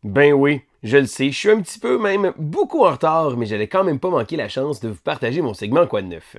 Ben oui, je le sais, je suis un petit peu, même beaucoup en retard, mais j'allais quand même pas manquer la chance de vous partager mon segment Quoi de neuf.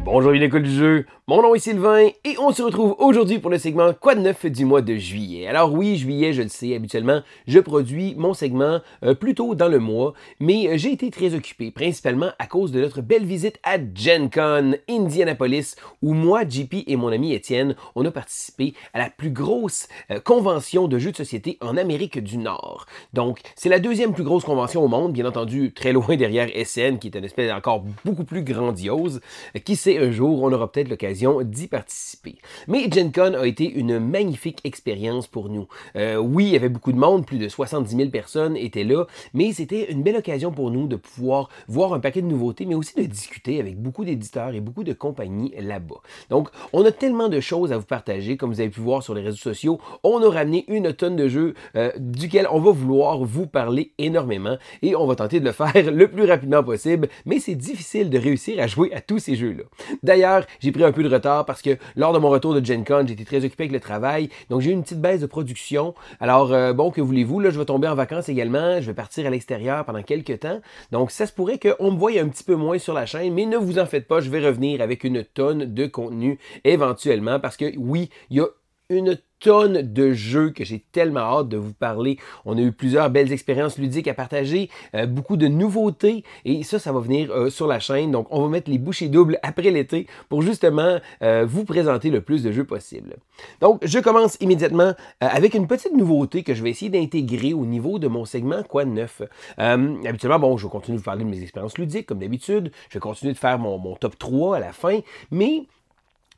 Bonjour l'école du jeu, mon nom est Sylvain et on se retrouve aujourd'hui pour le segment Quoi de neuf du mois de juillet. Alors oui, juillet, je le sais, habituellement, je produis mon segment plus tôt dans le mois, mais j'ai été très occupé, principalement à cause de notre belle visite à Gen Con, Indianapolis, où moi, JP et mon ami Étienne, on a participé à la plus grosse convention de jeux de société en Amérique du Nord. Donc, c'est la deuxième plus grosse convention au monde, bien entendu, très loin derrière SN, qui est une espèce encore beaucoup plus grandiose. Qui sait, un jour, on aura peut-être l'occasion d'y participer. Mais Gen Con a été une magnifique expérience pour nous. Oui, il y avait beaucoup de monde, plus de 70 000 personnes étaient là, mais c'était une belle occasion pour nous de pouvoir voir un paquet de nouveautés, mais aussi de discuter avec beaucoup d'éditeurs et beaucoup de compagnies là-bas. Donc, on a tellement de choses à vous partager, comme vous avez pu voir sur les réseaux sociaux. On a ramené une tonne de jeux duquel on va vouloir vous parler énormément et on va tenter de le faire le plus rapidement possible, mais c'est difficile de réussir à jouer à tous ces jeux-là. D'ailleurs, j'ai pris un peu de retard parce que lors de mon retour de Gen Con, j'étais très occupé avec le travail, donc j'ai eu une petite baisse de production. Alors, bon, que voulez-vous, là, je vais tomber en vacances également, je vais partir à l'extérieur pendant quelques temps, donc ça se pourrait qu'on me voie un petit peu moins sur la chaîne, mais ne vous en faites pas, je vais revenir avec une tonne de contenu éventuellement, parce que oui, il y a une tonne de jeux que j'ai tellement hâte de vous parler. On a eu plusieurs belles expériences ludiques à partager, beaucoup de nouveautés et ça va venir sur la chaîne. Donc, on va mettre les bouchées doubles après l'été pour justement vous présenter le plus de jeux possible. Donc, je commence immédiatement avec une petite nouveauté que je vais essayer d'intégrer au niveau de mon segment Quoi de neuf. Habituellement, bon, je vais continuer de vous parler de mes expériences ludiques comme d'habitude. Je vais continuer de faire mon top 3 à la fin, mais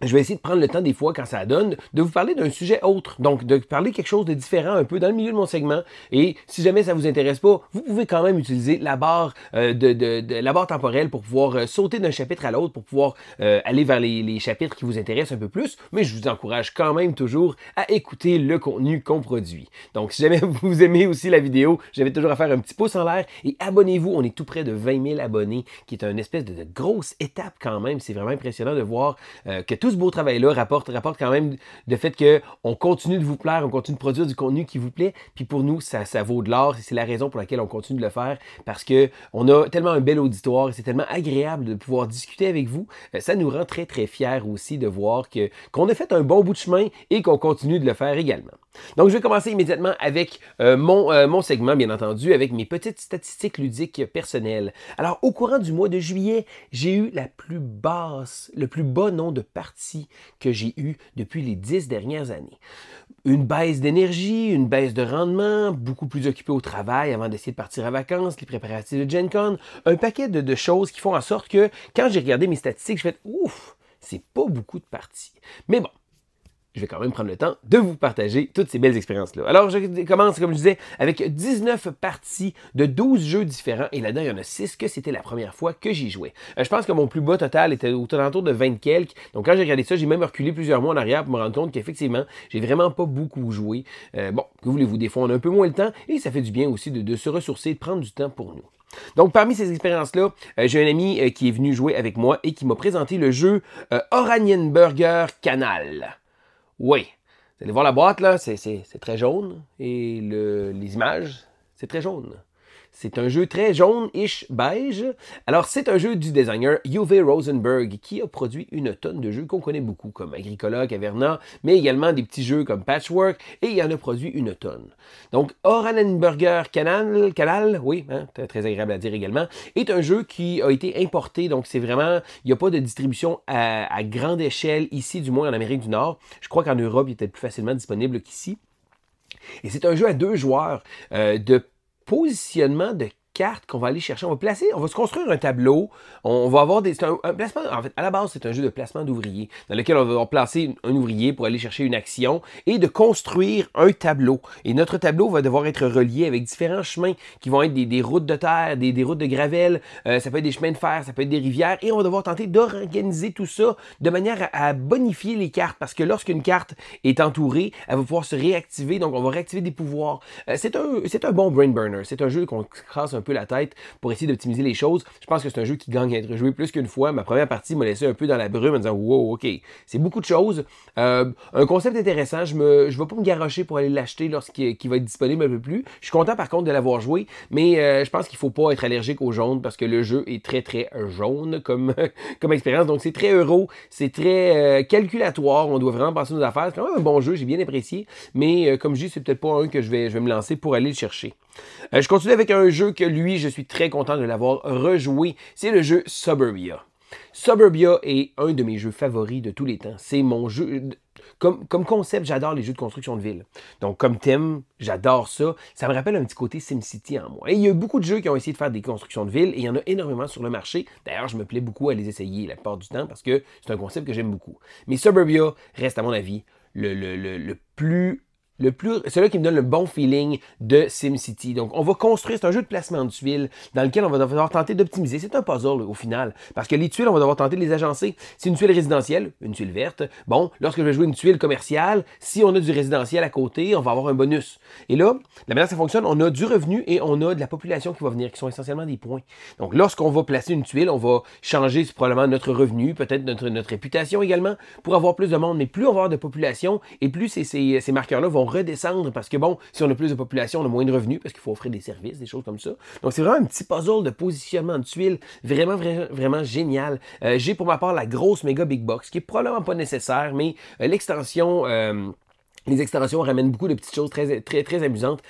je vais essayer de prendre le temps des fois, quand ça donne, de vous parler d'un sujet autre. Donc, de parler quelque chose de différent un peu dans le milieu de mon segment. Et si jamais ça vous intéresse pas, vous pouvez quand même utiliser la barre, la barre temporelle pour pouvoir sauter d'un chapitre à l'autre, pour pouvoir aller vers les chapitres qui vous intéressent un peu plus. Mais je vous encourage quand même toujours à écouter le contenu qu'on produit. Donc, si jamais vous aimez aussi la vidéo, j'invite toujours à faire un petit pouce en l'air et abonnez-vous. On est tout près de 20 000 abonnés, qui est une espèce de grosse étape quand même. C'est vraiment impressionnant de voir que tout ce beau travail-là rapporte quand même le fait qu'on continue de vous plaire, on continue de produire du contenu qui vous plaît, puis pour nous, ça vaut de l'or, et c'est la raison pour laquelle on continue de le faire, parce qu'on a tellement un bel auditoire, et c'est tellement agréable de pouvoir discuter avec vous, ça nous rend très très fiers aussi de voir qu'on a fait un bon bout de chemin et qu'on continue de le faire également. Donc je vais commencer immédiatement avec mon segment, bien entendu, avec mes petites statistiques ludiques personnelles. Alors au courant du mois de juillet, j'ai eu le plus bas nombre de parties que j'ai eu depuis les 10 dernières années. Une baisse d'énergie, une baisse de rendement, beaucoup plus occupé au travail avant d'essayer de partir en vacances, les préparatifs de Gen Con, un paquet de choses qui font en sorte que quand j'ai regardé mes statistiques, je fais « Ouf, c'est pas beaucoup de parties ». Mais bon, je vais quand même prendre le temps de vous partager toutes ces belles expériences-là. Alors, je commence, comme je disais, avec 19 parties de 12 jeux différents. Et là-dedans, il y en a 6 que c'était la première fois que j'y jouais. Je pense que mon plus bas total était autour de 20 quelques. Donc, quand j'ai regardé ça, j'ai même reculé plusieurs mois en arrière pour me rendre compte qu'effectivement, j'ai vraiment pas beaucoup joué. Bon, que voulez-vous, des fois, on a un peu moins le temps. Et ça fait du bien aussi de se ressourcer, de prendre du temps pour nous. Donc, parmi ces expériences-là, j'ai un ami qui est venu jouer avec moi et qui m'a présenté le jeu Oranienburger Canal. Oui, vous allez voir la boîte, là, c'est très jaune. Et les images, c'est très jaune. C'est un jeu très jaune-ish beige. Alors, c'est un jeu du designer Uwe Rosenberg qui a produit une tonne de jeux qu'on connaît beaucoup, comme Agricola, Caverna, mais également des petits jeux comme Patchwork, et il en a produit une tonne. Donc, Oranienburger Canal, oui, hein, très agréable à dire également, est un jeu qui a été importé, donc c'est vraiment, il n'y a pas de distribution à grande échelle ici, du moins en Amérique du Nord. Je crois qu'en Europe, il est peut-être plus facilement disponible qu'ici. Et c'est un jeu à 2 joueurs de positionnement de cartes qu'on va aller chercher. On va se construire un tableau. On va avoir un placement. En fait, à la base, c'est un jeu de placement d'ouvriers dans lequel on va placer un ouvrier pour aller chercher une action et de construire un tableau. Et notre tableau va devoir être relié avec différents chemins qui vont être des routes de terre, des routes de gravel, ça peut être des chemins de fer, ça peut être des rivières. Et on va devoir tenter d'organiser tout ça de manière à bonifier les cartes. Parce que lorsqu'une carte est entourée, elle va pouvoir se réactiver. Donc, on va réactiver des pouvoirs. C'est un bon brain burner. C'est un jeu qu'on crasse un peu peu la tête pour essayer d'optimiser les choses. Je pense que c'est un jeu qui gagne à être joué plus qu'une fois. Ma première partie m'a laissé un peu dans la brume en disant « Wow, OK, c'est beaucoup de choses. Un concept intéressant. Je vais pas me garrocher pour aller l'acheter lorsqu'il va être disponible un peu plus. Je suis content par contre de l'avoir joué, mais je pense qu'il faut pas être allergique au jaune parce que le jeu est très très jaune comme expérience. Donc c'est très euro, c'est très calculatoire. On doit vraiment passer nos affaires. C'est quand même un bon jeu, j'ai bien apprécié. Mais comme je dis, c'est peut-être pas un que je vais me lancer pour aller le chercher. Je continue avec un jeu que lui, je suis très content de l'avoir rejoué. C'est le jeu Suburbia. Suburbia est un de mes jeux favoris de tous les temps. C'est mon jeu... Comme concept, j'adore les jeux de construction de ville. Donc, comme thème, j'adore ça. Ça me rappelle un petit côté SimCity en moi. Et il y a beaucoup de jeux qui ont essayé de faire des constructions de ville et il y en a énormément sur le marché. D'ailleurs, je me plais beaucoup à les essayer la plupart du temps parce que c'est un concept que j'aime beaucoup. Mais Suburbia reste, à mon avis, celui qui me donne le bon feeling de SimCity. Donc, on va construire, c'est un jeu de placement de tuiles dans lequel on va devoir tenter d'optimiser. C'est un puzzle au final, parce que les tuiles, on va devoir tenter de les agencer. C'est une tuile résidentielle, une tuile verte. Bon, lorsque je vais jouer une tuile commerciale, si on a du résidentiel à côté, on va avoir un bonus. Et là, la manière que ça fonctionne, on a du revenu et on a de la population qui va venir, qui sont essentiellement des points. Donc, lorsqu'on va placer une tuile, on va changer probablement notre revenu, peut-être notre réputation également, pour avoir plus de monde. Mais plus on va avoir de population, et plus ces marqueurs-là vont redescendre parce que bon, si on a plus de population, on a moins de revenus parce qu'il faut offrir des services, des choses comme ça. Donc c'est vraiment un petit puzzle de positionnement de tuiles vraiment, vraiment génial. J'ai pour ma part la grosse méga big box qui est probablement pas nécessaire, mais l'extension... les extensions ramènent beaucoup de petites choses très amusantes.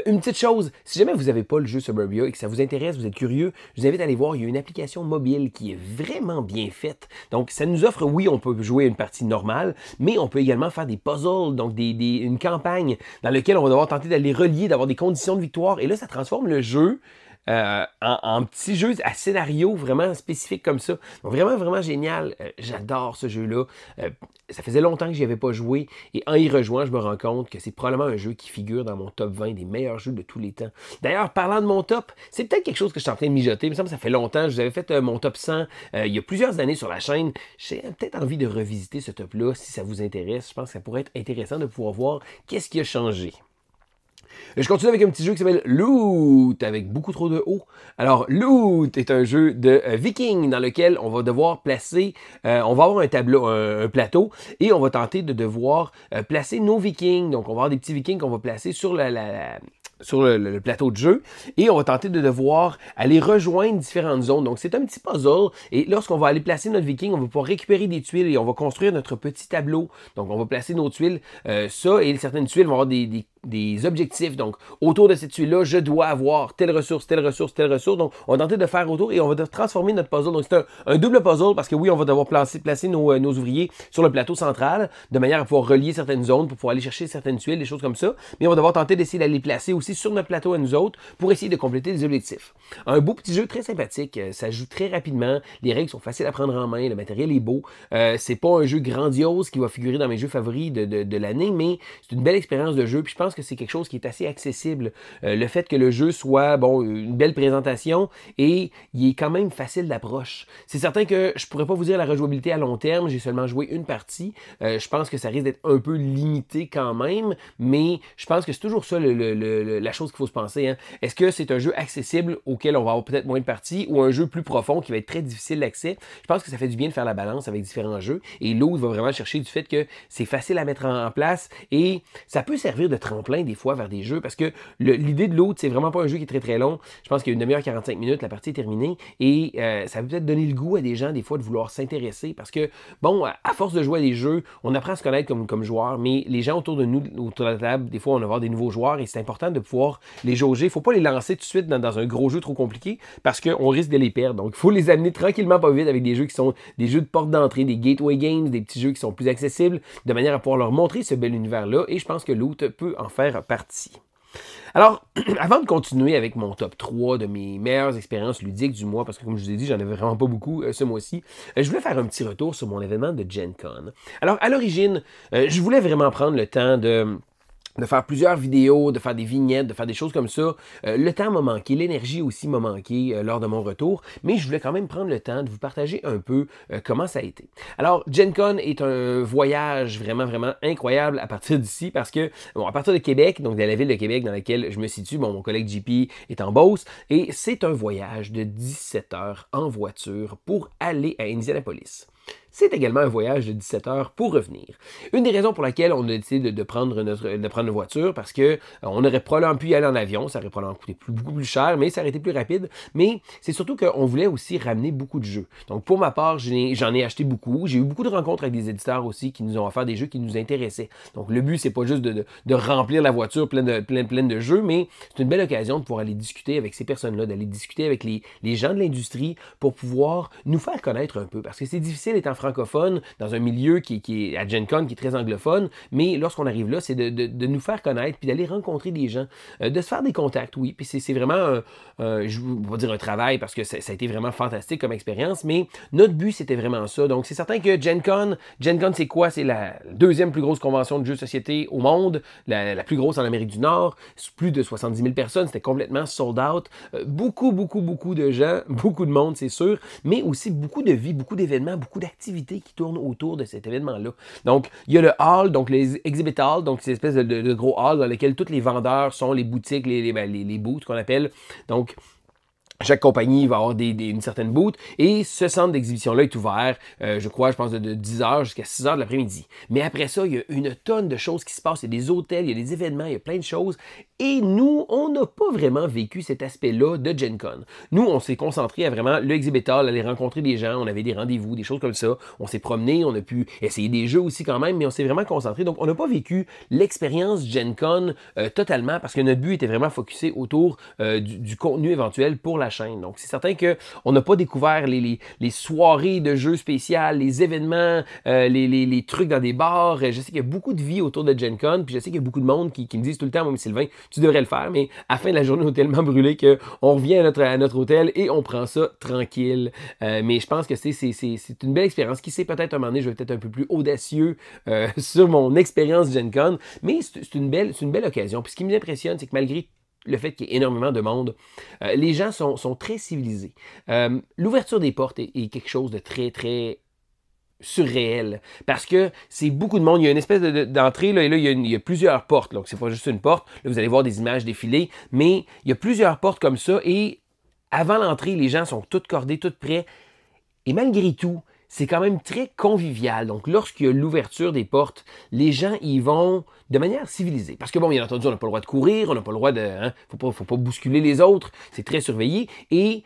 Une petite chose, si jamais vous n'avez pas le jeu Suburbia et que ça vous intéresse, vous êtes curieux, je vous invite à aller voir, il y a une application mobile qui est vraiment bien faite. Donc, ça nous offre, oui, on peut jouer une partie normale, mais on peut également faire des puzzles, donc une campagne dans laquelle on va devoir tenter d'aller relier, d'avoir des conditions de victoire. Et là, ça transforme le jeu en petits jeux à scénario vraiment spécifique comme ça. Donc vraiment, vraiment génial. J'adore ce jeu-là. Ça faisait longtemps que j'y avais pas joué et en y rejoignant, je me rends compte que c'est probablement un jeu qui figure dans mon top 20 des meilleurs jeux de tous les temps. D'ailleurs, parlant de mon top, c'est peut-être quelque chose que je suis en train de mijoter. Il me semble que ça fait longtemps. Je vous avais fait mon top 100 il y a plusieurs années sur la chaîne. J'ai peut-être envie de revisiter ce top-là si ça vous intéresse. Je pense que ça pourrait être intéressant de pouvoir voir qu'est-ce qui a changé. Je continue avec un petit jeu qui s'appelle Loot, avec beaucoup trop de O. Alors, Loot est un jeu de viking dans lequel on va devoir placer, on va avoir un plateau, et on va tenter de devoir placer nos vikings. Donc, on va avoir des petits vikings qu'on va placer sur le plateau de jeu et on va tenter de devoir aller rejoindre différentes zones. Donc, c'est un petit puzzle et lorsqu'on va aller placer notre viking, on va pouvoir récupérer des tuiles et on va construire notre petit tableau. Donc, on va placer nos tuiles, et certaines tuiles vont avoir des objectifs. Donc, autour de cette tuile-là, je dois avoir telle ressource, telle ressource, telle ressource. Donc, on va tenter de faire autour et on va transformer notre puzzle. Donc, c'est un double puzzle parce que oui, on va devoir placer nos ouvriers sur le plateau central de manière à pouvoir relier certaines zones pour pouvoir aller chercher certaines tuiles, des choses comme ça. Mais on va devoir tenter d'essayer d'aller placer aussi sur notre plateau à nous autres pour essayer de compléter les objectifs. Un beau petit jeu très sympathique. Ça joue très rapidement. Les règles sont faciles à prendre en main. Le matériel est beau. C'est pas un jeu grandiose qui va figurer dans mes jeux favoris de l'année, mais c'est une belle expérience de jeu. Puis je pense que c'est quelque chose qui est assez accessible. Le fait que le jeu soit, bon, une belle présentation et il est quand même facile d'approche. C'est certain que je pourrais pas vous dire la rejouabilité à long terme. J'ai seulement joué une partie. Je pense que ça risque d'être un peu limité quand même, mais je pense que c'est toujours ça la chose qu'il faut se penser. Hein. Est-ce que c'est un jeu accessible auquel on va avoir peut-être moins de parties ou un jeu plus profond qui va être très difficile d'accès? Je pense que ça fait du bien de faire la balance avec différents jeux et Loot va vraiment chercher du fait que c'est facile à mettre en place et ça peut servir de tremplin des fois vers des jeux parce que l'idée de Loot, c'est vraiment pas un jeu qui est très très long. Je pense qu'il y a une demi-heure 45 minutes, la partie est terminée et ça peut peut-être donner le goût à des gens des fois de vouloir s'intéresser parce que, bon, à force de jouer à des jeux, on apprend à se connaître comme joueur, mais les gens autour de nous, autour de la table, des fois on va avoir des nouveaux joueurs et c'est important de pouvoir les jauger. Il ne faut pas les lancer tout de suite dans un gros jeu trop compliqué parce qu'on risque de les perdre. Donc il faut les amener tranquillement pas vite avec des jeux qui sont des jeux de porte d'entrée, des gateway games, des petits jeux qui sont plus accessibles de manière à pouvoir leur montrer ce bel univers-là et je pense que Loot peut en faire partie. Alors, avant de continuer avec mon top 3 de mes meilleures expériences ludiques du mois, parce que comme je vous ai dit, j'en avais vraiment pas beaucoup ce mois-ci, je voulais faire un petit retour sur mon événement de Gen Con. Alors, à l'origine, je voulais vraiment prendre le temps de de faire plusieurs vidéos, de faire des vignettes, de faire des choses comme ça. Le temps m'a manqué, l'énergie aussi m'a manqué lors de mon retour, mais je voulais quand même prendre le temps de vous partager un peu comment ça a été. Alors, Gen Con est un voyage vraiment, vraiment incroyable à partir d'ici parce que, bon, à partir de Québec, donc de la ville de Québec dans laquelle je me situe, bon, mon collègue JP est en Beauce, et c'est un voyage de 17 heures en voiture pour aller à Indianapolis. C'est également un voyage de 17 heures pour revenir. Une des raisons pour laquelle on a décidé de prendre une voiture, parce que on aurait probablement pu y aller en avion, ça aurait probablement coûté beaucoup plus cher, mais ça aurait été plus rapide. Mais c'est surtout qu'on voulait aussi ramener beaucoup de jeux. Donc pour ma part, j'en ai acheté beaucoup. J'ai eu beaucoup de rencontres avec des éditeurs aussi qui nous ont offert des jeux qui nous intéressaient. Donc le but, c'est pas juste de remplir la voiture pleine de jeux, mais c'est une belle occasion de pouvoir aller discuter avec ces personnes-là, d'aller discuter avec les gens de l'industrie pour pouvoir nous faire connaître un peu. Parce que c'est difficile étant francophone dans un milieu qui est à Gen Con, qui est très anglophone, mais lorsqu'on arrive là, c'est de nous faire connaître, puis d'aller rencontrer des gens, de se faire des contacts, oui, puis c'est vraiment, je ne vais pas dire un travail, parce que ça a été vraiment fantastique comme expérience, mais notre but, c'était vraiment ça. Donc, c'est certain que Gen Con, c'est quoi? C'est la deuxième plus grosse convention de jeux de société au monde, la plus grosse en Amérique du Nord, plus de 70 000 personnes, c'était complètement sold out, beaucoup de gens, beaucoup de monde, c'est sûr, mais aussi beaucoup de vie, beaucoup d'événements, beaucoup d'activités qui tournent autour de cet événement-là. Donc, il y a le hall, donc les exhibit halls, donc c'est une espèce de gros hall dans lequel tous les vendeurs sont, les boutiques, les booths qu'on appelle. Donc, chaque compagnie va avoir une certaine booth et ce centre d'exhibition-là est ouvert, je pense, de 10h jusqu'à 6h de l'après-midi. Mais après ça, il y a une tonne de choses qui se passent. Il y a des hôtels, il y a des événements, il y a plein de choses. Et nous, on n'a pas vraiment vécu cet aspect-là de Gen Con. Nous, on s'est concentré à vraiment le exhibit hall, aller rencontrer des gens, on avait des rendez-vous, des choses comme ça. On s'est promené, on a pu essayer des jeux aussi quand même, mais on s'est vraiment concentré. Donc, on n'a pas vécu l'expérience Gen Con totalement parce que notre but était vraiment focusé autour du contenu éventuel pour la chaîne. Donc, c'est certain qu'on n'a pas découvert les soirées de jeux spéciales, les événements, les trucs dans des bars. Je sais qu'il y a beaucoup de vie autour de Gen Con, puis je sais qu'il y a beaucoup de monde qui me disent tout le temps, moi, mais Sylvain, tu devrais le faire, mais à la fin de la journée, on est tellement brûlé qu'on revient à notre hôtel et on prend ça tranquille. Mais je pense que c'est une belle expérience. Qui sait, peut-être un moment donné, je vais peut-être un peu plus audacieux sur mon expérience Gen Con, mais c'est une belle occasion. Puis ce qui m'impressionne, c'est que malgré le fait qu'il y ait énormément de monde, les gens sont très civilisés. L'ouverture des portes est quelque chose de très, très surréel, parce que c'est beaucoup de monde. Il y a une espèce d'entrée, là, et là, il y a plusieurs portes, donc c'est pas juste une porte. Là, vous allez voir des images défiler, mais il y a plusieurs portes comme ça, et avant l'entrée, les gens sont tous cordés, tous prêts, et malgré tout, c'est quand même très convivial. Donc, lorsqu'il y a l'ouverture des portes, les gens y vont de manière civilisée. Parce que, bon, bien entendu, on n'a pas le droit de courir, on n'a pas le droit de... faut pas bousculer les autres, c'est très surveillé, et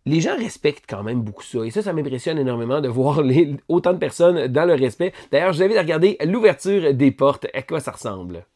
les gens respectent quand même beaucoup ça. Et ça m'impressionne énormément de voir autant de personnes dans le respect. D'ailleurs, je vous invite à regarder l'ouverture des portes, à quoi ça ressemble.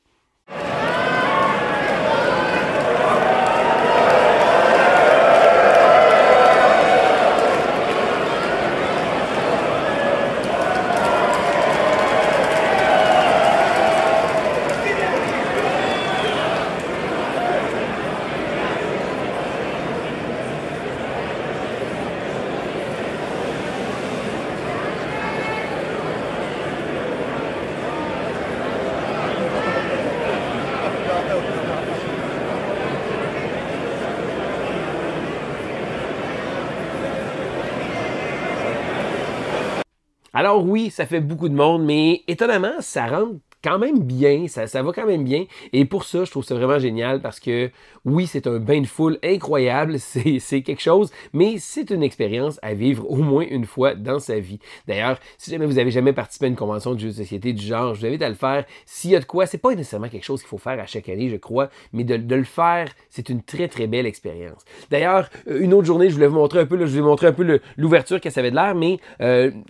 Alors oui, ça fait beaucoup de monde, mais étonnamment, ça rentre quand même bien, ça va quand même bien. Et pour ça, je trouve ça vraiment génial parce que oui, c'est un bain de foule incroyable, c'est quelque chose, mais c'est une expérience à vivre au moins une fois dans sa vie. D'ailleurs, si jamais vous avez jamais participé à une convention de jeux de société du genre, je vous invite à le faire. S'il y a de quoi, c'est pas nécessairement quelque chose qu'il faut faire à chaque année, je crois, mais de le faire, c'est une très très belle expérience. D'ailleurs, une autre journée, je voulais vous montrer un peu, l'ouverture que ça avait de l'air, mais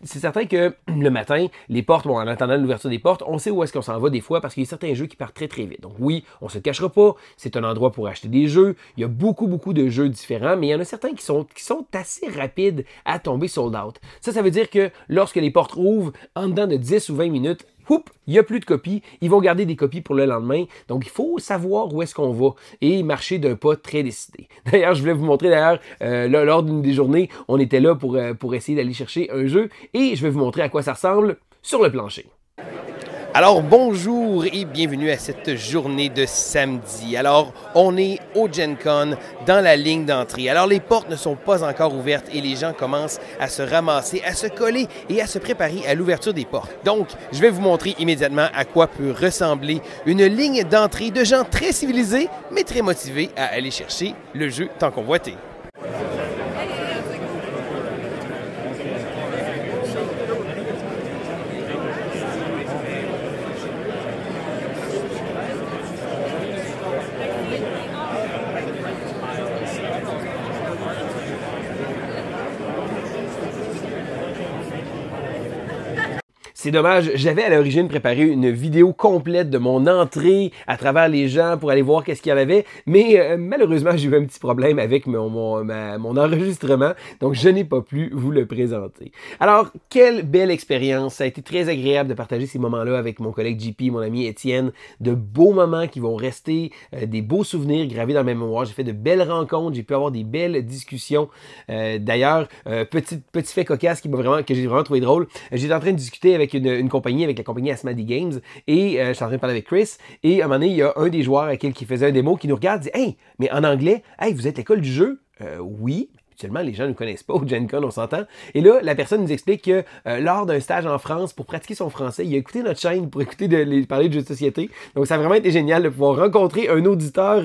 c'est certain que le matin, les portes, bon, en attendant l'ouverture des portes, on sait où est-ce qu'on s'en va des fois parce qu'il y a certains jeux qui partent très très vite. Donc oui, on se cachera pas, c'est un endroit pour acheter des jeux. Il y a beaucoup de jeux différents, mais il y en a certains qui sont assez rapides à tomber sold out. Ça veut dire que lorsque les portes ouvrent, en dedans de 10 ou 20 minutes, il n'y a plus de copies. Ils vont garder des copies pour le lendemain. Donc, il faut savoir où est-ce qu'on va et marcher d'un pas très décidé. D'ailleurs, je voulais vous montrer, lors d'une des journées, on était là pour essayer d'aller chercher un jeu et je vais vous montrer à quoi ça ressemble sur le plancher. Alors bonjour et bienvenue à cette journée de samedi. Alors on est au Gen Con dans la ligne d'entrée. Alors les portes ne sont pas encore ouvertes et les gens commencent à se ramasser, à se coller et à se préparer à l'ouverture des portes. Donc je vais vous montrer immédiatement à quoi peut ressembler une ligne d'entrée de gens très civilisés mais très motivés à aller chercher le jeu tant convoité. C'est dommage, j'avais à l'origine préparé une vidéo complète de mon entrée à travers les gens pour aller voir qu'est-ce qu'il y en avait, mais malheureusement j'ai eu un petit problème avec mon enregistrement, donc je n'ai pas pu vous le présenter. Alors, quelle belle expérience, ça a été très agréable de partager ces moments-là avec mon collègue JP, mon ami Étienne, de beaux moments qui vont rester, des beaux souvenirs gravés dans ma mémoire, j'ai fait de belles rencontres, j'ai pu avoir des belles discussions. D'ailleurs, petit fait cocasse que j'ai vraiment trouvé drôle, j'étais en train de discuter avec une compagnie, avec la compagnie Asmadi Games, et je suis en train de parler avec Chris, et à un moment donné, il y a un des joueurs à qui faisait un démo qui nous regarde, dit « Hey, mais en anglais, hey, vous êtes l'école du jeu? Oui. » Habituellement, les gens ne nous connaissent pas au Gen Con, on s'entend. Et là, la personne nous explique que lors d'un stage en France, pour pratiquer son français, il a écouté notre chaîne pour écouter parler de jeux de société. Donc, ça a vraiment été génial de pouvoir rencontrer un auditeur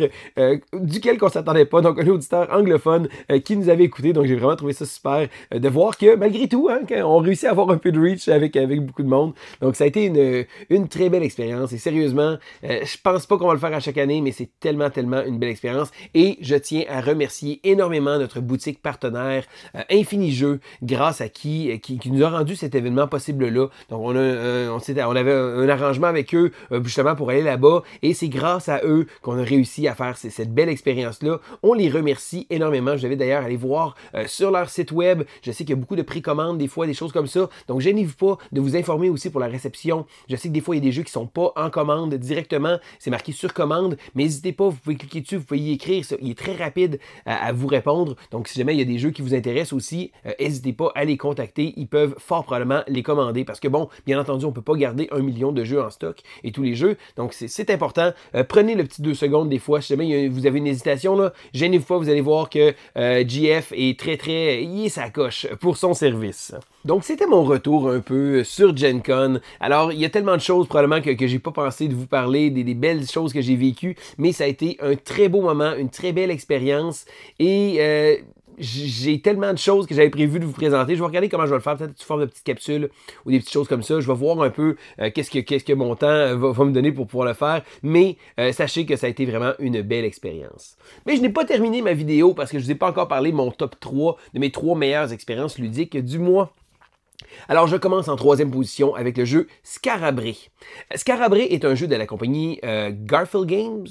duquel on ne s'attendait pas. Donc, un auditeur anglophone qui nous avait écouté. Donc, j'ai vraiment trouvé ça super de voir que, malgré tout, hein, on réussit à avoir un peu de reach avec beaucoup de monde. Donc, ça a été une très belle expérience. Et sérieusement, je pense pas qu'on va le faire à chaque année, mais c'est tellement une belle expérience. Et je tiens à remercier énormément notre boutique partenaire Infini Jeux, grâce à qui nous a rendu cet événement possible-là. Donc, on avait un arrangement avec eux justement pour aller là-bas et c'est grâce à eux qu'on a réussi à faire cette belle expérience-là. On les remercie énormément. Je vais d'ailleurs aller voir sur leur site web. Je sais qu'il y a beaucoup de précommandes, des fois, des choses comme ça. Donc, gênez-vous pas de vous informer aussi pour la réception. Je sais que des fois, il y a des jeux qui ne sont pas en commande directement. C'est marqué sur commande, mais n'hésitez pas, vous pouvez cliquer dessus, vous pouvez y écrire. Il est très rapide à vous répondre. Donc, si jamais il y a des jeux qui vous intéressent aussi, n'hésitez pas à les contacter. Ils peuvent fort probablement les commander parce que bon, bien entendu, on ne peut pas garder 1 million de jeux en stock et tous les jeux. Donc, c'est important. Prenez le petit 2 secondes des fois. Si jamais vous avez une hésitation, là, gênez-vous pas, vous allez voir que GF est il est sa coche pour son service. Donc, c'était mon retour un peu sur Gen Con. Alors, il y a tellement de choses probablement que j'ai pas pensé de vous parler, des belles choses que j'ai vécues, mais ça a été un très beau moment, une très belle expérience et j'ai tellement de choses que j'avais prévu de vous présenter. Je vais regarder comment je vais le faire, peut-être sous forme de petites capsules ou des petites choses comme ça. Je vais voir un peu qu'est-ce que mon temps va me donner pour pouvoir le faire. Mais sachez que ça a été vraiment une belle expérience. Mais je n'ai pas terminé ma vidéo parce que je ne vous ai pas encore parlé de mon top 3 de mes 3 meilleures expériences ludiques du mois. Alors, je commence en 3e position avec le jeu Scarabée. Scarabée est un jeu de la compagnie Garphill Games.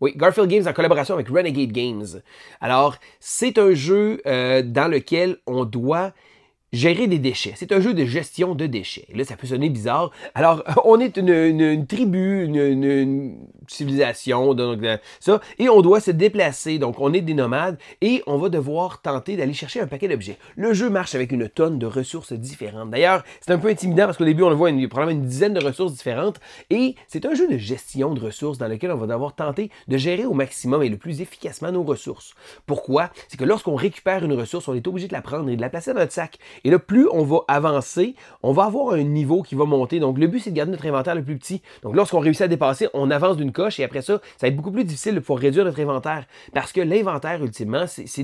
Oui, Garphill Games en collaboration avec Renegade Games. Alors, c'est un jeu dans lequel on doit gérer des déchets. C'est un jeu de gestion de déchets. Là, ça peut sonner bizarre. Alors, on est une tribu, une civilisation, donc ça, et on doit se déplacer. Donc, on est des nomades et on va devoir tenter d'aller chercher un paquet d'objets. Le jeu marche avec une tonne de ressources différentes. D'ailleurs, c'est un peu intimidant parce qu'au début, on le voit probablement une dizaine de ressources différentes et c'est un jeu de gestion de ressources dans lequel on va devoir tenter de gérer au maximum et le plus efficacement nos ressources. Pourquoi? C'est que lorsqu'on récupère une ressource, on est obligé de la prendre et de la placer dans notre sac. Et là, plus on va avancer, on va avoir un niveau qui va monter. Donc, le but, c'est de garder notre inventaire le plus petit. Donc, lorsqu'on réussit à dépasser, on avance d'une coche et après ça, ça va être beaucoup plus difficile de pouvoir réduire notre inventaire. Parce que l'inventaire, ultimement, c'est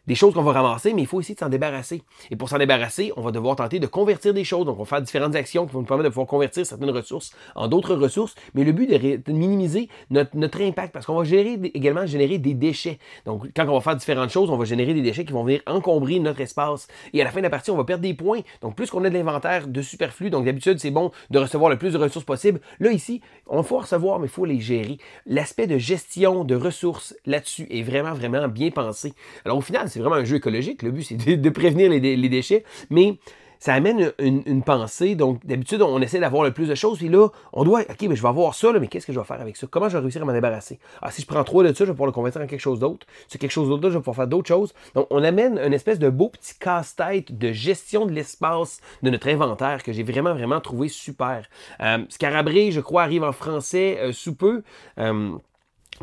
des choses qu'on va ramasser, mais il faut essayer de s'en débarrasser. Et pour s'en débarrasser, on va devoir tenter de convertir des choses. Donc, on va faire différentes actions qui vont nous permettre de pouvoir convertir certaines ressources en d'autres ressources. Mais le but est de minimiser notre impact parce qu'on va également générer des déchets. Donc, quand on va faire différentes choses, on va générer des déchets qui vont venir encombrer notre espace. Et à la fin de la partie, on va perdre des points. Donc, plus qu'on a de l'inventaire de superflu, donc d'habitude, c'est bon de recevoir le plus de ressources possible. Là, ici, on faut recevoir, mais il faut les gérer. L'aspect de gestion de ressources là-dessus est vraiment bien pensé. Alors, au final, c'est vraiment un jeu écologique. Le but, c'est de prévenir les déchets, mais ça amène une pensée. Donc, d'habitude, on essaie d'avoir le plus de choses. Puis là, on doit, OK, mais je vais avoir ça, là, mais qu'est-ce que je vais faire avec ça? Comment je vais réussir à m'en débarrasser? Ah, si je prends 3 de ça, je vais pouvoir le convertir en quelque chose d'autre. Sur quelque chose d'autre, là, je vais pouvoir faire d'autres choses. Donc, on amène une espèce de beau petit casse-tête de gestion de l'espace de notre inventaire que j'ai vraiment, vraiment trouvé super. Scarabré, je crois, arrive en français sous peu.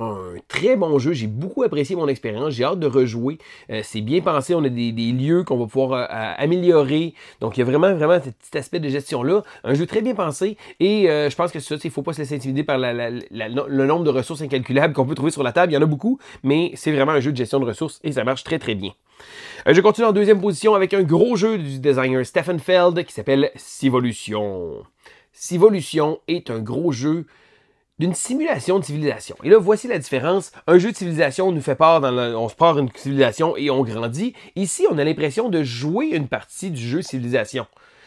Un très bon jeu, j'ai beaucoup apprécié mon expérience, j'ai hâte de rejouer. C'est bien pensé, on a des lieux qu'on va pouvoir améliorer. Donc il y a vraiment, vraiment cet petit aspect de gestion-là. Un jeu très bien pensé et je pense que c'est ça, il ne faut pas se laisser intimider par le nombre de ressources incalculables qu'on peut trouver sur la table. Il y en a beaucoup, mais c'est vraiment un jeu de gestion de ressources et ça marche très très bien. Je continue en deuxième position avec un gros jeu du designer Stefan Feld qui s'appelle Civolution. Civolution est un gros jeu d'une simulation de civilisation. Et là, voici la différence. Un jeu de civilisation nous fait part, on se part une civilisation et on grandit. Ici, on a l'impression de jouer une partie du jeu civilisation.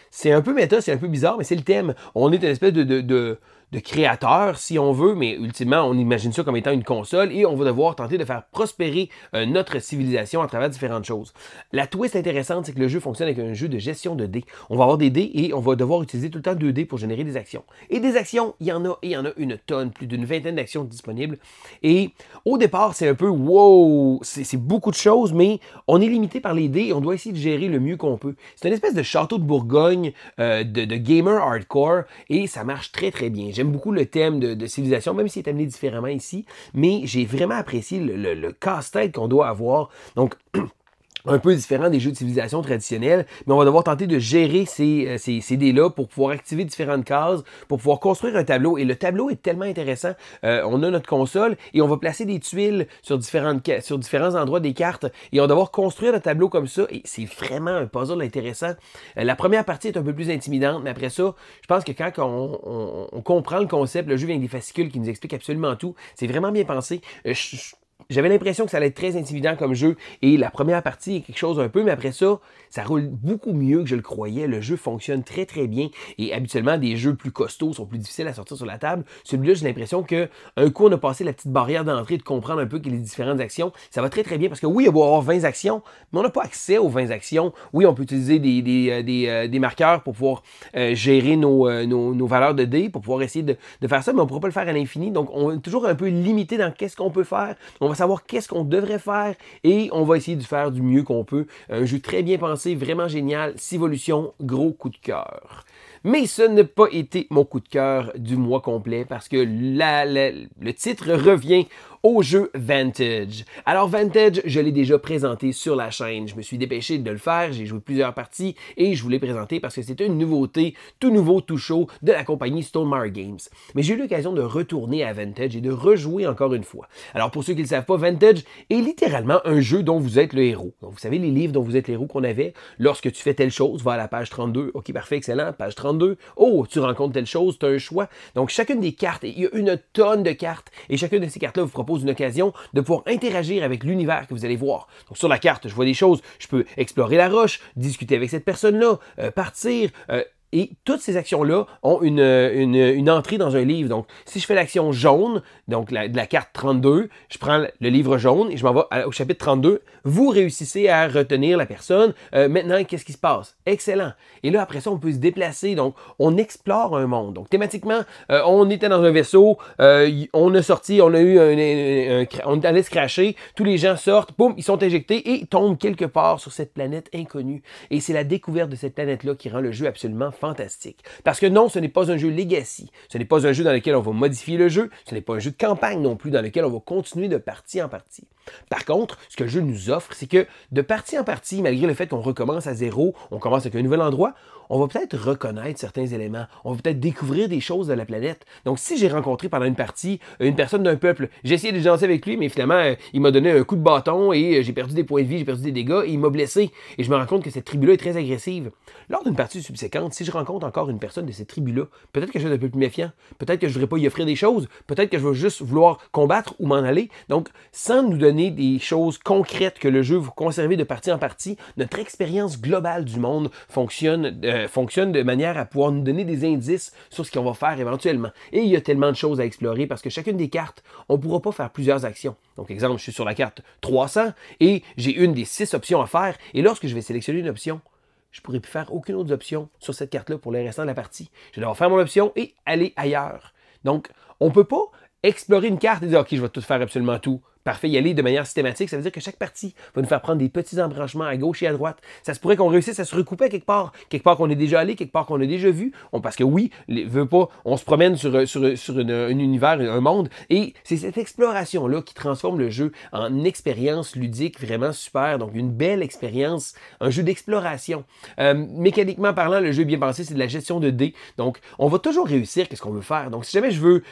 C'est un peu méta, c'est un peu bizarre, mais c'est le thème. On est une espèce de créateur, si on veut, mais ultimement, on imagine ça comme étant une console et on va devoir tenter de faire prospérer notre civilisation à travers différentes choses. La twist intéressante, c'est que le jeu fonctionne avec un jeu de gestion de dés. On va avoir des dés et on va devoir utiliser tout le temps 2 dés pour générer des actions. Et des actions, il y en a une tonne, plus d'une vingtaine d'actions disponibles. Et au départ, c'est un peu wow, c'est beaucoup de choses, mais on est limité par les dés et on doit essayer de gérer le mieux qu'on peut. C'est une espèce de château de Bourgogne de gamer hardcore et ça marche très très bien. J'aime beaucoup le thème de civilisation, même s'il est amené différemment ici, mais j'ai vraiment apprécié le casse-tête qu'on doit avoir. Donc, un peu différent des jeux de civilisation traditionnels, mais on va devoir tenter de gérer ces dés-là pour pouvoir activer différentes cases, pour pouvoir construire un tableau. Et le tableau est tellement intéressant. On a notre console et on va placer des tuiles sur différents endroits des cartes et on va devoir construire un tableau comme ça. Et c'est vraiment un puzzle intéressant. La première partie est un peu plus intimidante, mais après ça, je pense que quand on comprend le concept, le jeu vient avec des fascicules qui nous expliquent absolument tout. C'est vraiment bien pensé. J'avais l'impression que ça allait être très intimidant comme jeu et la première partie est quelque chose un peu, mais après ça, ça roule beaucoup mieux que je le croyais. Le jeu fonctionne très très bien et habituellement des jeux plus costauds sont plus difficiles à sortir sur la table. Celui-là, j'ai l'impression qu'un coup on a passé la petite barrière d'entrée de comprendre un peu les différentes actions. Ça va très très bien parce que oui, il va y avoir 20 actions, mais on n'a pas accès aux 20 actions. Oui, on peut utiliser des marqueurs pour pouvoir gérer nos valeurs de dés, pour pouvoir essayer de faire ça, mais on ne pourra pas le faire à l'infini. Donc on est toujours un peu limité dans qu'est-ce qu'on peut faire. On va savoir qu'est-ce qu'on devrait faire et on va essayer de faire du mieux qu'on peut. Un jeu très bien pensé, vraiment génial. Civolution, gros coup de cœur. Mais ce n'a pas été mon coup de cœur du mois complet parce que le titre revient au jeu Vantage. Alors Vantage, je l'ai déjà présenté sur la chaîne. Je me suis dépêché de le faire, j'ai joué plusieurs parties et je vous l'ai présenté parce que c'était une nouveauté, tout nouveau, tout chaud de la compagnie Stonemaier Games. Mais j'ai eu l'occasion de retourner à Vantage et de rejouer encore une fois. Alors pour ceux qui ne le savent pas, Vantage est littéralement un jeu dont vous êtes le héros. Donc vous savez les livres dont vous êtes le héros qu'on avait, lorsque tu fais telle chose, va à la page 32, ok parfait, excellent, page 32, oh tu rencontres telle chose, tu as un choix. Donc chacune des cartes, il y a une tonne de cartes et chacune de ces cartes-là vous propose une occasion de pouvoir interagir avec l'univers que vous allez voir. Donc sur la carte, je vois des choses, je peux explorer la roche, discuter avec cette personne-là, partir, et toutes ces actions-là ont une entrée dans un livre. Donc, si je fais l'action jaune, donc de la carte 32, je prends le livre jaune et je m'en vais au chapitre 32. Vous réussissez à retenir la personne. Maintenant, qu'est-ce qui se passe? Excellent. Et là, après ça, on peut se déplacer. Donc, on explore un monde. Donc, thématiquement, on était dans un vaisseau, on a sorti, on a eu on est allé se cracher. Tous les gens sortent, boum, ils sont injectés et tombent quelque part sur cette planète inconnue. Et c'est la découverte de cette planète-là qui rend le jeu absolument fantastique. Parce que non, ce n'est pas un jeu legacy. Ce n'est pas un jeu dans lequel on va modifier le jeu. Ce n'est pas un jeu de campagne non plus dans lequel on va continuer de partie en partie. Par contre, ce que le jeu nous offre, c'est que de partie en partie, malgré le fait qu'on recommence à zéro, on commence avec un nouvel endroit, on va peut-être reconnaître certains éléments. On va peut-être découvrir des choses de la planète. Donc, si j'ai rencontré pendant une partie une personne d'un peuple, j'ai essayé de danser avec lui, mais finalement, il m'a donné un coup de bâton et j'ai perdu des points de vie, j'ai perdu des dégâts et il m'a blessé. Et je me rends compte que cette tribu-là est très agressive. Lors d'une partie subséquente, si je rencontre encore une personne de cette tribu-là, peut-être que je vais être un peu plus méfiant, peut-être que je ne voudrais pas y offrir des choses, peut-être que je vais juste vouloir combattre ou m'en aller. Donc, sans nous donner des choses concrètes que le jeu vous conserver de partie en partie, notre expérience globale du monde fonctionne de manière à pouvoir nous donner des indices sur ce qu'on va faire éventuellement. Et il y a tellement de choses à explorer parce que chacune des cartes, on ne pourra pas faire plusieurs actions. Donc, exemple, je suis sur la carte 300 et j'ai une des 6 options à faire. Et lorsque je vais sélectionner une option, je ne pourrai plus faire aucune autre option sur cette carte-là pour le restant de la partie. Je vais devoir faire mon option et aller ailleurs. Donc, on ne peut pas explorer une carte et dire « OK, je vais tout faire absolument tout ». Parfait, y aller de manière systématique, ça veut dire que chaque partie va nous faire prendre des petits embranchements à gauche et à droite. Ça se pourrait qu'on réussisse à se recouper à quelque part qu'on est déjà allé, quelque part qu'on a déjà vu. Parce que oui, veut pas, on se promène sur un univers, un monde, et c'est cette exploration-là qui transforme le jeu en expérience ludique vraiment super. Donc une belle expérience, un jeu d'exploration. Mécaniquement parlant, le jeu est bien pensé, c'est de la gestion de dés. Donc on va toujours réussir qu'est-ce qu'on veut faire. Donc si jamais je veux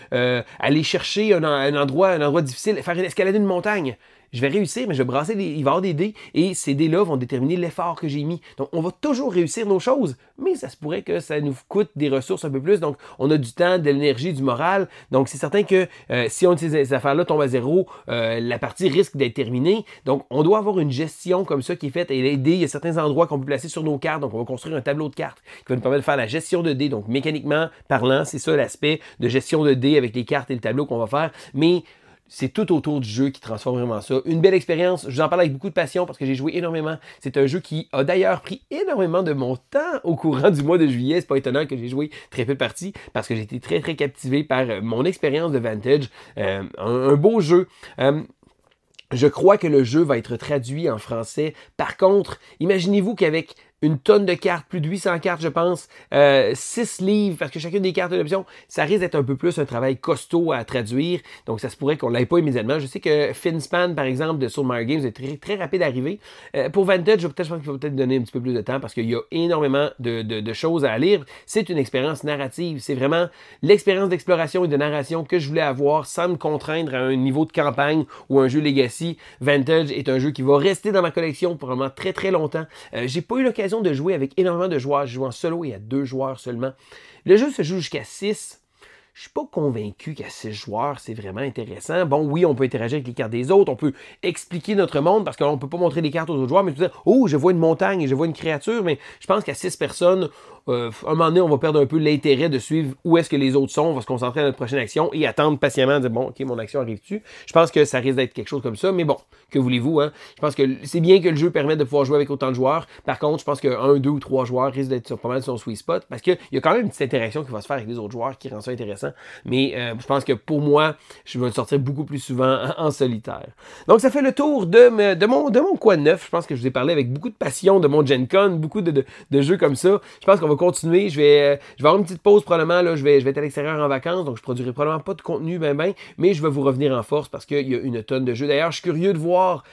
aller chercher un endroit difficile, faire une escalade une montagne, je vais réussir, mais je vais brasser, il va y avoir des dés, et ces dés-là vont déterminer l'effort que j'ai mis. Donc, on va toujours réussir nos choses, mais ça se pourrait que ça nous coûte des ressources un peu plus. Donc, on a du temps, de l'énergie, du moral. Donc, c'est certain que si on ces affaires-là tombent à zéro, la partie risque d'être terminée. Donc, on doit avoir une gestion comme ça qui est faite. Et les dés, il y a certains endroits qu'on peut placer sur nos cartes. Donc, on va construire un tableau de cartes qui va nous permettre de faire la gestion de dés. Donc, mécaniquement parlant, c'est ça l'aspect de gestion de dés avec les cartes et le tableau qu'on va faire. Mais c'est tout autour du jeu qui transforme vraiment ça. Une belle expérience, je vous en parle avec beaucoup de passion parce que j'ai joué énormément. C'est un jeu qui a d'ailleurs pris énormément de mon temps au courant du mois de juillet. C'est pas étonnant que j'ai joué très peu de parties parce que j'ai été très très captivé par mon expérience de Vantage. Un beau jeu. Je crois que le jeu va être traduit en français. Par contre, imaginez-vous qu'avec une tonne de cartes, plus de 800 cartes, je pense, 6 livres, parce que chacune des cartes a une option, ça risque d'être un peu plus un travail costaud à traduire, donc ça se pourrait qu'on ne l'aille pas immédiatement. Je sais que Finspan, par exemple, de Soul Mario Games, est très, très rapide à arriver. Pour Vantage, je pense qu'il faut peut-être donner un petit peu plus de temps, parce qu'il y a énormément de choses à lire. C'est une expérience narrative, c'est vraiment l'expérience d'exploration et de narration que je voulais avoir sans me contraindre à un niveau de campagne ou un jeu Legacy. Vantage est un jeu qui va rester dans ma collection pour vraiment très, très longtemps. J'ai pas eu l'occasion de jouer avec énormément de joueurs. Je joue en solo et à 2 joueurs seulement. Le jeu se joue jusqu'à 6. Je suis pas convaincu qu'à 6 joueurs, c'est vraiment intéressant. Bon, oui, on peut interagir avec les cartes des autres, on peut expliquer notre monde, parce qu'on ne peut pas montrer les cartes aux autres joueurs, mais dire « Oh, je vois une montagne et je vois une créature », mais je pense qu'à 6 personnes, à un moment donné, on va perdre un peu l'intérêt de suivre où est-ce que les autres sont, on va se concentrer à notre prochaine action et attendre patiemment, dire « Bon, OK, mon action arrive-tu? » Je pense que ça risque d'être quelque chose comme ça, mais bon, que voulez-vous, hein? Je pense que c'est bien que le jeu permette de pouvoir jouer avec autant de joueurs. Par contre, je pense que 1, 2 ou 3 joueurs risquent d'être pas mal son sweet spot, parce qu'il y a quand même une petite interaction qui va se faire avec les autres joueurs qui rend ça intéressant. Mais je pense que pour moi, je vais le sortir beaucoup plus souvent en solitaire. Donc, ça fait le tour de mon quoi de neuf. Je pense que je vous ai parlé avec beaucoup de passion de mon Gen Con, beaucoup de jeux comme ça. Je pense qu'on va continuer. Je vais avoir une petite pause probablement. Là, je vais être à l'extérieur en vacances, donc je produirai probablement pas de contenu mais je vais vous revenir en force parce qu'il y a une tonne de jeux. D'ailleurs, je suis curieux de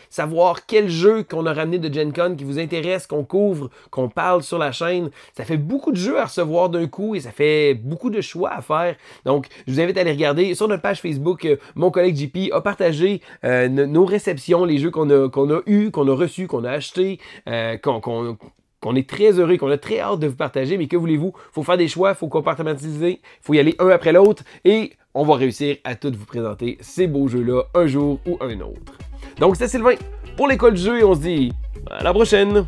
savoir quel jeu qu'on a ramené de Gen Con qui vous intéresse, qu'on couvre, qu'on parle sur la chaîne. Ça fait beaucoup de jeux à recevoir d'un coup et ça fait beaucoup de choix à faire. Donc, je vous invite à aller regarder. Sur notre page Facebook, mon collègue JP a partagé nos réceptions, les jeux qu'on a eus, qu'on a reçus, qu'on a achetés, qu'on est très heureux, qu'on a très hâte de vous partager. Mais que voulez-vous? Il faut faire des choix, il faut compartimentaliser, il faut y aller un après l'autre et on va réussir à tous vous présenter ces beaux jeux-là un jour ou un autre. Donc, c'était Sylvain pour l'école du jeu et on se dit à la prochaine!